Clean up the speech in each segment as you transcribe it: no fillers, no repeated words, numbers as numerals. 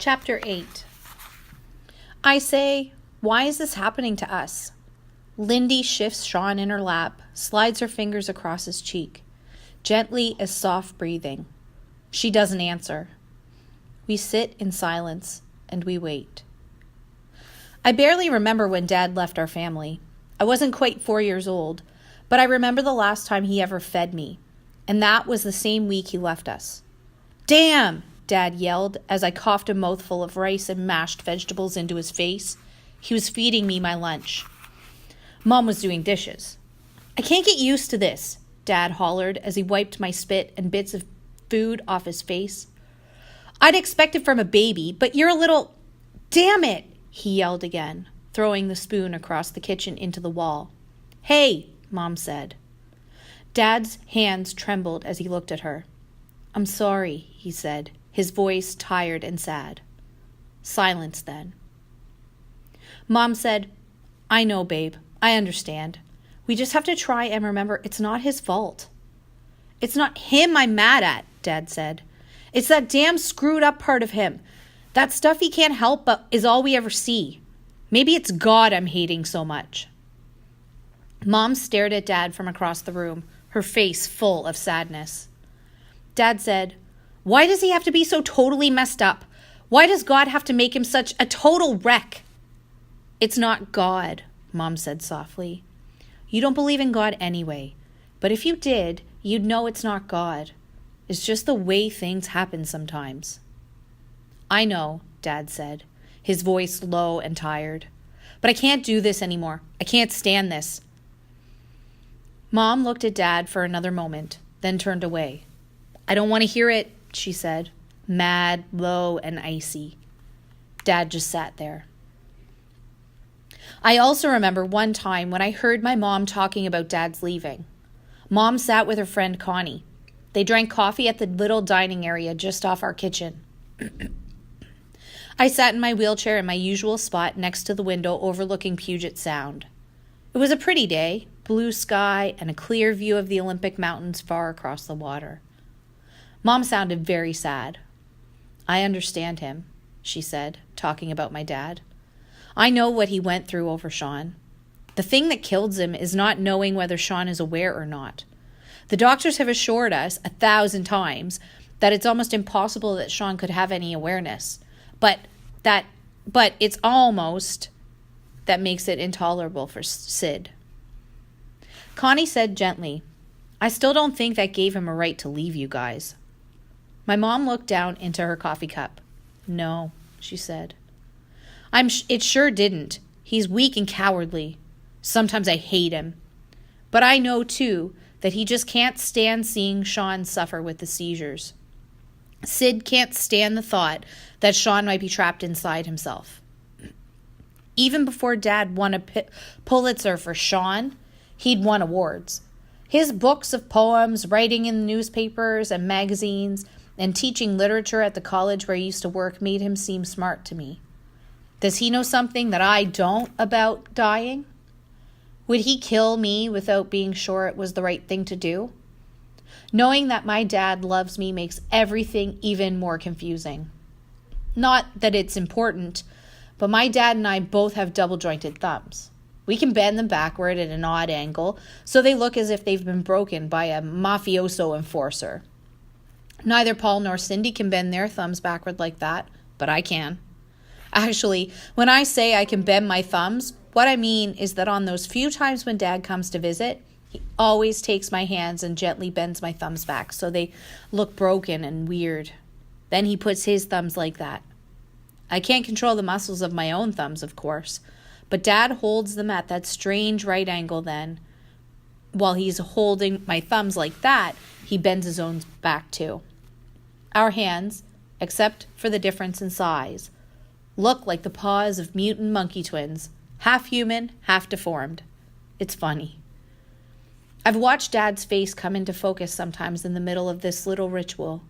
Chapter 8. I say, why is this happening to us? Lindy shifts Sean in her lap, slides her fingers across his cheek. Gently as soft breathing. She doesn't answer. We sit in silence and we wait. I barely remember when Dad left our family. I wasn't quite 4 years old, but I remember the last time he ever fed me, and that was the same week he left us. Damn! Dad yelled as I coughed a mouthful of rice and mashed vegetables into his face. He was feeding me my lunch. Mom was doing dishes. I can't get used to this, Dad hollered as he wiped my spit and bits of food off his face. I'd expect it from a baby, but you're a little... Damn it, he yelled again, throwing the spoon across the kitchen into the wall. Hey, Mom said. Dad's hands trembled as he looked at her. I'm sorry, he said, his voice tired and sad. Silence then. Mom said, I know, babe. I understand. We just have to try and remember it's not his fault. It's not him I'm mad at, Dad said. It's that damn screwed up part of him. That stuff he can't help but is all we ever see. Maybe it's God I'm hating so much. Mom stared at Dad from across the room, her face full of sadness. Dad said, why does he have to be so totally messed up? Why does God have to make him such a total wreck? It's not God, Mom said softly. You don't believe in God anyway, but if you did, you'd know it's not God. It's just the way things happen sometimes. I know, Dad said, his voice low and tired. But I can't do this anymore. I can't stand this. Mom looked at Dad for another moment, then turned away. I don't want to hear it, she said, mad, low, and icy. Dad just sat there. I also remember one time when I heard my mom talking about Dad's leaving. Mom sat with her friend Connie. They drank coffee at the little dining area just off our kitchen. I sat in my wheelchair in my usual spot next to the window overlooking Puget Sound. It was a pretty day, blue sky and a clear view of the Olympic Mountains far across the water. Mom sounded very sad. I understand him, she said, talking about my dad. I know what he went through over Sean. The thing that kills him is not knowing whether Sean is aware or not. The doctors have assured us 1,000 times that it's almost impossible that Sean could have any awareness. But it's almost that makes it intolerable for Sid. Connie said gently, I still don't think that gave him a right to leave you guys. My mom looked down into her coffee cup. No, she said. It sure didn't. He's weak and cowardly. Sometimes I hate him. But I know, too, that he just can't stand seeing Sean suffer with the seizures. Sid can't stand the thought that Sean might be trapped inside himself. Even before Dad won a Pulitzer for Sean, he'd won awards. His books of poems, writing in the newspapers and magazines, and teaching literature at the college where he used to work made him seem smart to me. Does he know something that I don't about dying? Would he kill me without being sure it was the right thing to do? Knowing that my dad loves me makes everything even more confusing. Not that it's important, but my dad and I both have double-jointed thumbs. We can bend them backward at an odd angle so they look as if they've been broken by a mafioso enforcer. Neither Paul nor Cindy can bend their thumbs backward like that, but I can. Actually, when I say I can bend my thumbs, what I mean is that on those few times when Dad comes to visit, he always takes my hands and gently bends my thumbs back so they look broken and weird. Then he puts his thumbs like that. I can't control the muscles of my own thumbs, of course, but Dad holds them at that strange right angle then. While he's holding my thumbs like that, he bends his own back too. Our hands, except for the difference in size, look like the paws of mutant monkey twins, half human, half deformed. It's funny. I've watched Dad's face come into focus sometimes in the middle of this little ritual,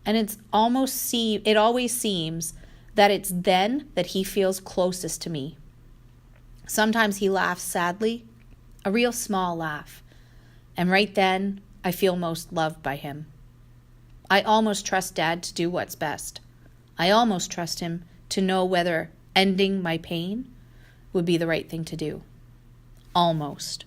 and it always seems that it's then that he feels closest to me. Sometimes he laughs sadly, a real small laugh, and right then I feel most loved by him. I almost trust Dad to do what's best. I almost trust him to know whether ending my pain would be the right thing to do. Almost.